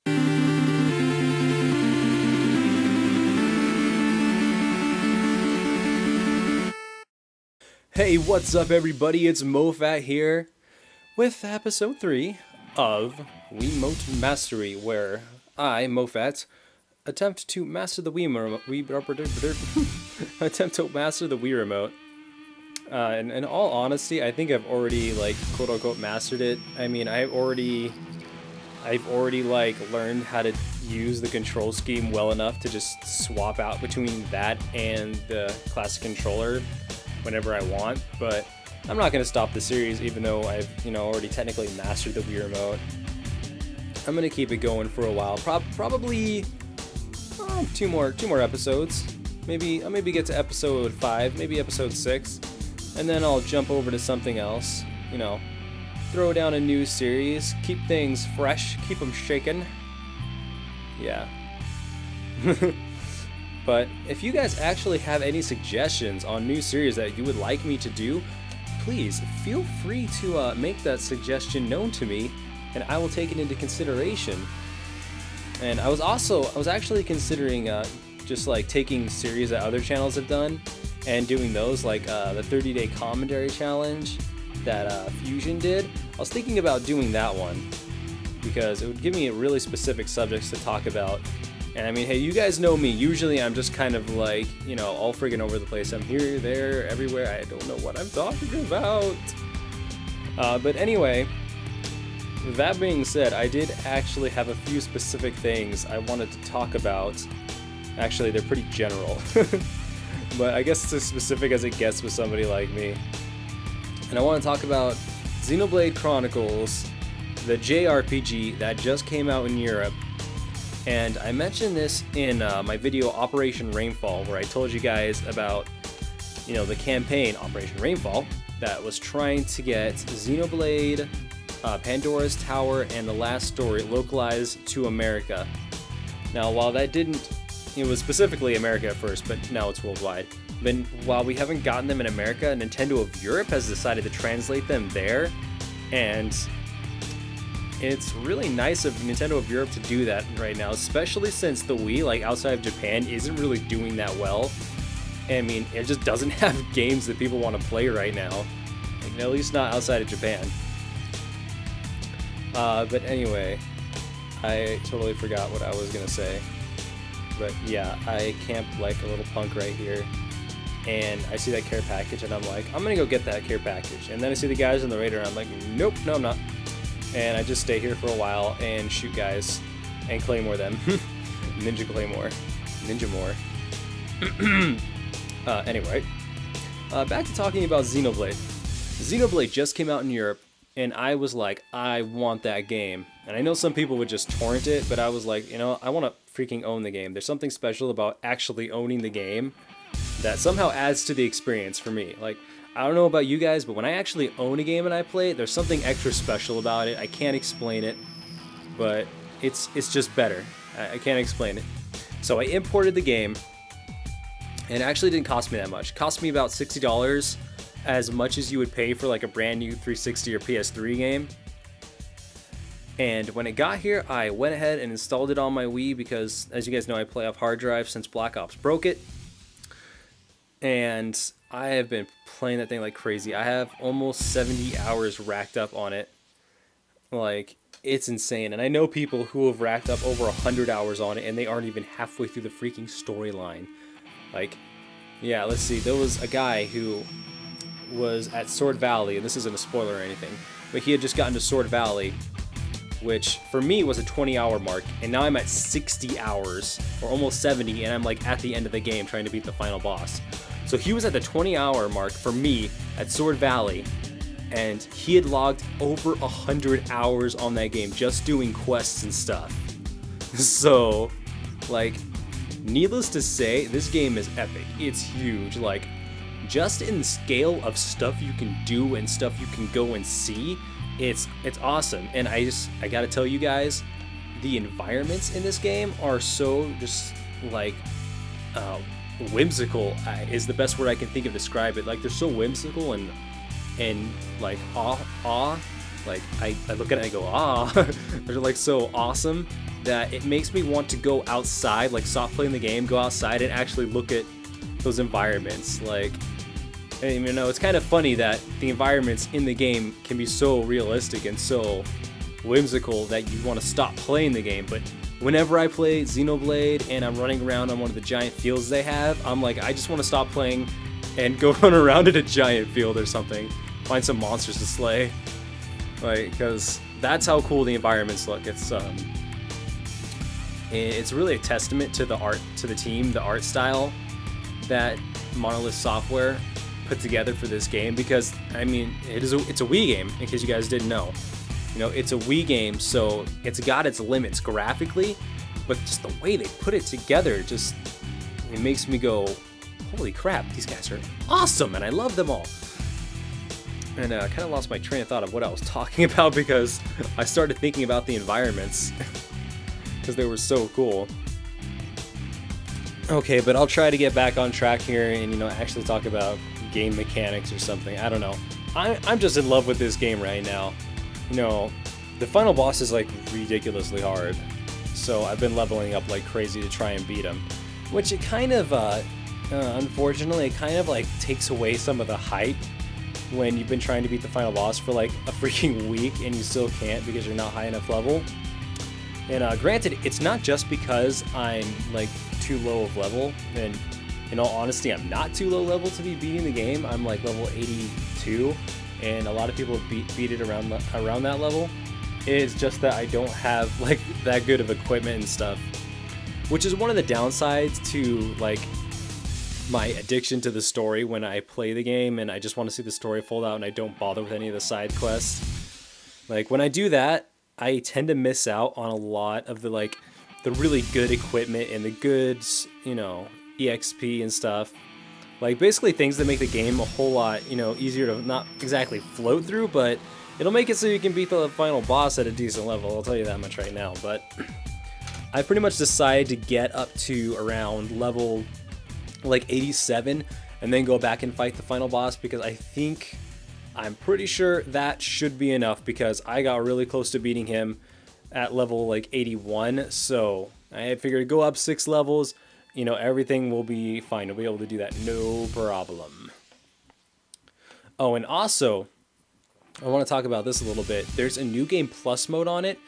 Hey, what's up everybody? It's MoFat here with episode 3 of Wiimote Mastery, where I, MoFat, attempt to master the Wii remote. And in all honesty, I think I've already, like, quote-unquote mastered it. I mean, I've already like learned how to use the control scheme well enough to just swap out between that and the classic controller whenever I want, but I'm not going to stop the series even though I've, already technically mastered the Wii remote. I'm going to keep it going for a while, probably two more episodes. Maybe I'll get to episode 5, maybe episode 6, and then I'll jump over to something else, throw down a new series, keep things fresh, keep them shaking. Yeah. But if you guys actually have any suggestions on new series that you would like me to do, please feel free to make that suggestion known to me, and I will take it into consideration. And I was actually considering just like taking series that other channels have done and doing those, like the 30-day commentary challenge that Fusion did. I was thinking about doing that one because it would give me really specific subjects to talk about. And I mean, hey, you guys know me. Usually I'm just kind of like, all friggin' over the place. I'm here, there, everywhere. I don't know what I'm talking about. But anyway, with that being said, I did actually have a few specific things I wanted to talk about. Actually, they're pretty general. But I guess it's as specific as it gets with somebody like me. And I want to talk about Xenoblade Chronicles, the JRPG that just came out in Europe. And I mentioned this in my video Operation Rainfall, where I told you guys about, the campaign Operation Rainfall that was trying to get Xenoblade, Pandora's Tower, and the last story localized to America. Now, while that didn't, it was specifically America at first, but now it's worldwide. But while we haven't gotten them in America, Nintendo of Europe has decided to translate them there, and it's really nice of Nintendo of Europe to do that right now, especially since the Wii, like outside of Japan, isn't really doing that well. I mean, it just doesn't have games that people want to play right now, like, at least not outside of Japan. But anyway, I totally forgot what I was gonna say. But yeah, I camp like a little punk right here, and I see that care package, and I'm like, I'm gonna go get that care package. And then I see the guys on the radar, and I'm like, nope, no, I'm not. And I just stay here for a while and shoot guys and claymore them. Ninja claymore. Ninja more. Anyway, back to talking about Xenoblade. Xenoblade just came out in Europe, and I was like, I want that game. And I know some people would just torrent it, but I was like, I want to freaking own the game. There's something special about actually owning the game that somehow adds to the experience for me. Like, I don't know about you guys, but when I actually own a game and I play it, there's something extra special about it. I can't explain it, but it's just better. I can't explain it. So I imported the game, and it actually didn't cost me that much. It cost me about $60, as much as you would pay for like a brand new 360 or PS3 game. And when it got here, I went ahead and installed it on my Wii because, as you guys know, I play off hard drive since Black Ops broke it. And I have been playing that thing like crazy. I have almost 70 hours racked up on it. Like, it's insane. And I know people who have racked up over 100 hours on it, and they aren't even halfway through the freaking storyline. Like, yeah, let's see. There was a guy who was at Sword Valley, and this isn't a spoiler or anything, but he had just gotten to Sword Valley, which for me was a 20-hour mark, and now I'm at 60 hours, or almost 70, and I'm like at the end of the game trying to beat the final boss. So he was at the 20-hour mark for me at Sword Valley, and he had logged over 100 hours on that game just doing quests and stuff. So, like, needless to say, this game is epic. It's huge. Like, just in the scale of stuff you can do and stuff you can go and see, it's awesome. And I gotta tell you guys, the environments in this game are so just like whimsical is the best word I can think of to describe it. Like, they're so whimsical and like awe. Like, I look at it and I go, ah. They're like so awesome. that it makes me want to go outside, like stop playing the game, go outside and actually look at those environments. Like, and, you know, it's kind of funny that the environments in the game can be so realistic and so whimsical that you want to stop playing the game. But whenever I play Xenoblade and I'm running around on one of the giant fields they have, I'm like, I just want to stop playing and go run around in a giant field or something, find some monsters to slay, like, because that's how cool the environments look. It's really a testament to the art, to the team, the art style that Monolith Software put together for this game, because I mean, it's a Wii game, in case you guys didn't know. You know, it's a Wii game, so it's got its limits graphically, but just the way they put it together, just, it makes me go, holy crap, these guys are awesome, and I love them all. And I kind of lost my train of thought of what I was talking about, because I started thinking about the environments, because they were so cool. Okay, but I'll try to get back on track here and, you know, actually talk about game mechanics or something. I don't know. I'm just in love with this game right now. You know, the final boss is like ridiculously hard, so I've been leveling up like crazy to try and beat him, which it kind of, unfortunately, it kind of like takes away some of the hype when you've been trying to beat the final boss for like a freaking week and you still can't because you're not high enough level. And granted, it's not just because I'm like too low of level, and in all honesty, I'm not too low level to be beating the game. I'm like level 82, and a lot of people beat it around that level. It's just that I don't have like that good of equipment and stuff, which is one of the downsides to like my addiction to the story when I play the game and I just want to see the story fold out and I don't bother with any of the side quests. Like when I do that, I tend to miss out on a lot of the like the really good equipment and the good, you know, EXP and stuff. Like basically things that make the game a whole lot, you know, easier to not exactly float through, but it'll make it so you can beat the final boss at a decent level. I'll tell you that much right now. But I pretty much decided to get up to around level like 87 and then go back and fight the final boss, because I'm pretty sure that should be enough, because I got really close to beating him at level like 81. So I figured go up 6 levels, you know, everything will be fine. I'll be able to do that, no problem. Oh, and also, I want to talk about this a little bit. There's a New Game Plus mode on it,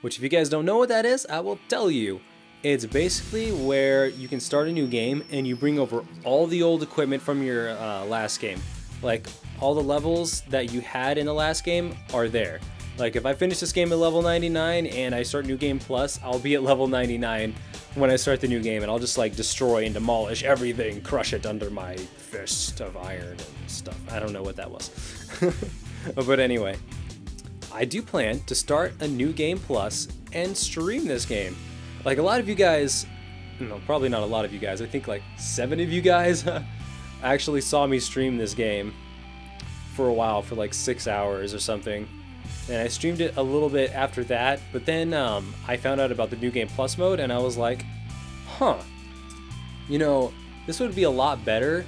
which if you guys don't know what that is, I will tell you. It's basically where you can start a new game and you bring over all the old equipment from your last game. Like all the levels that you had in the last game are there. Like if I finish this game at level 99 and I start New Game Plus, I'll be at level 99 when I start the new game, and I'll just like destroy and demolish everything, crush it under my fist of iron and stuff. I don't know what that was. But anyway, I do plan to start a New Game Plus and stream this game. Like a lot of you guys, no, probably not a lot of you guys, I think like 7 of you guys actually saw me stream this game for a while, for like 6 hours or something. And I streamed it a little bit after that, but then I found out about the New Game Plus mode and I was like, huh, you know, this would be a lot better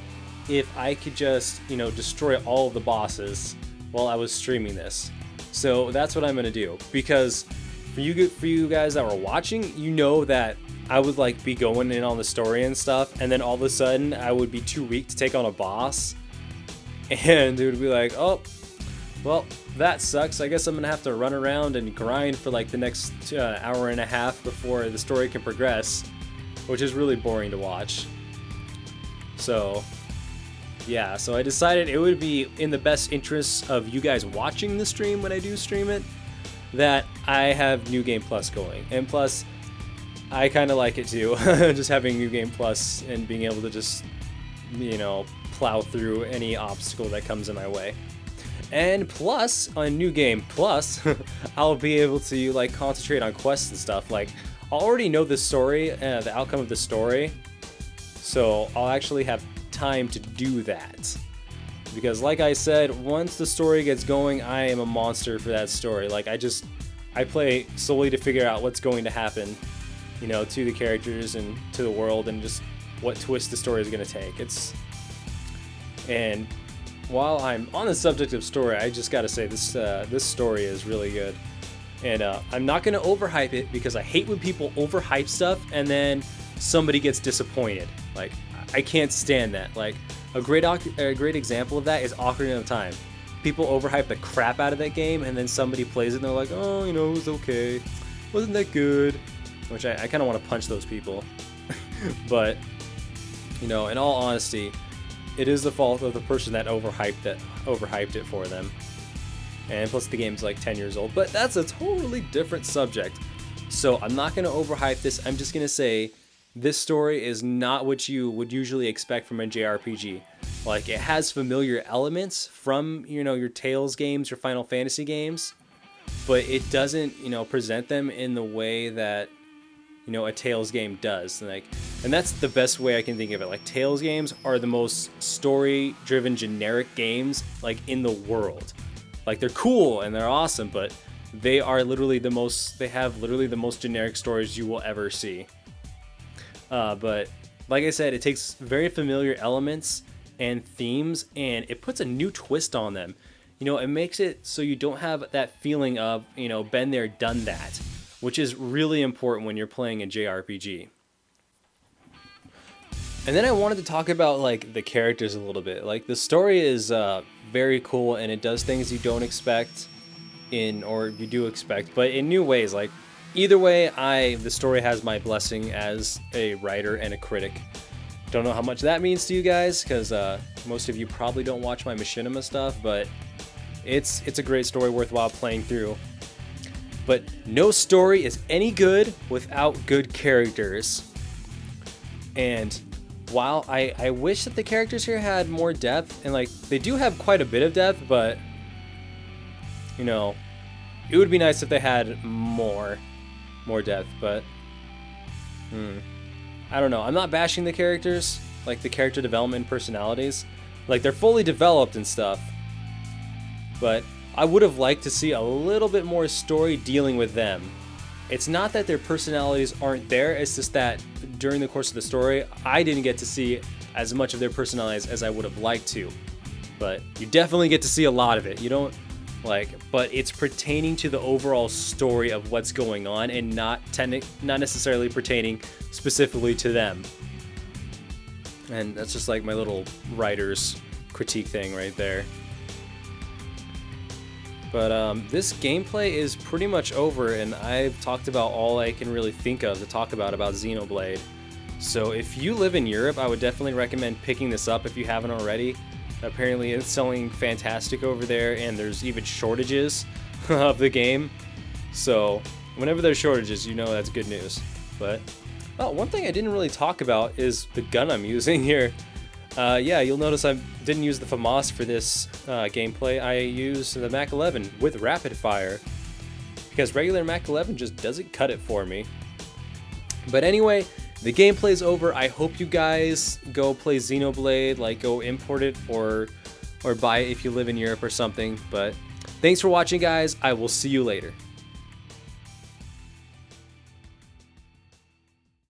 if I could just, you know, destroy all of the bosses while I was streaming this. So that's what I'm gonna do, because for you guys that were watching, you know that I would like be going in on the story and stuff, and then all of a sudden I would be too weak to take on a boss, and it would be like, oh, well, that sucks. I guess I'm gonna have to run around and grind for like the next hour and a half before the story can progress, which is really boring to watch. So yeah, so I decided it would be in the best interests of you guys watching the stream when I do stream it, that I have New Game Plus going. And plus, I kind of like it too, just having New Game Plus and being able to just, you know, plow through any obstacle that comes in my way. And plus, on New Game Plus, I'll be able to like concentrate on quests and stuff. Like, I'll already know the story, the outcome of the story, so I'll actually have time to do that. Because like I said, once the story gets going, I am a monster for that story. Like I play solely to figure out what's going to happen, you know, to the characters and to the world, and just what twist the story is going to take. And while I'm on the subject of story, I just gotta say this story is really good. And I'm not going to overhype it because I hate when people overhype stuff and then somebody gets disappointed. Like, I can't stand that. Like, a great example of that is Ocarina of Time. People overhype the crap out of that game, and then somebody plays it and they're like, oh, you know, it was okay. Wasn't that good? Which I kind of want to punch those people. But, you know, in all honesty, it is the fault of the person that overhyped it for them. And plus the game's like 10 years old, but that's a totally different subject. So I'm not going to overhype this. I'm just going to say this story is not what you would usually expect from a JRPG. Like, it has familiar elements from, you know, your Tales games, your Final Fantasy games, but it doesn't, you know, present them in the way that, you know, a Tales game does. And that's the best way I can think of it. Like, Tales games are the most story-driven generic games, like, in the world. Like, they're cool and they're awesome, but they are literally they have literally the most generic stories you will ever see. But like I said, it takes very familiar elements and themes and it puts a new twist on them. You know, it makes it so you don't have that feeling of, you know, been there, done that, which is really important when you're playing a JRPG. And then I wanted to talk about, like, the characters a little bit. Like, the story is very cool and it does things you don't expect or you do expect, but in new ways. Like, either way, the story has my blessing as a writer and a critic. Don't know how much that means to you guys, because most of you probably don't watch my machinima stuff, but it's a great story worthwhile playing through. But no story is any good without good characters. And while I wish that the characters here had more depth, and like, they do have quite a bit of depth, but, you know, it would be nice if they had more depth, but I don't know. I'm not bashing the characters, like the character development and personalities. Like, they're fully developed and stuff, but I would have liked to see a little bit more story dealing with them. It's not that their personalities aren't there, it's just that during the course of the story, I didn't get to see as much of their personalities as I would have liked to. But you definitely get to see a lot of it. You don't, like, but it's pertaining to the overall story of what's going on and not necessarily pertaining specifically to them. And that's just like my little writer's critique thing right there. But this gameplay is pretty much over, and I've talked about all I can really think of to talk about Xenoblade. So if you live in Europe, I would definitely recommend picking this up if you haven't already. Apparently it's selling fantastic over there, and there's even shortages of the game. So whenever there's shortages, you know that's good news. But oh, one thing I didn't really talk about is the gun I'm using here. Yeah, you'll notice I didn't use the FAMAS for this gameplay. I used the Mac 11 with rapid fire because regular Mac 11 just doesn't cut it for me. But anyway, the gameplay's over. I hope you guys go play Xenoblade, like go import it or buy it if you live in Europe or something. But thanks for watching, guys. I will see you later.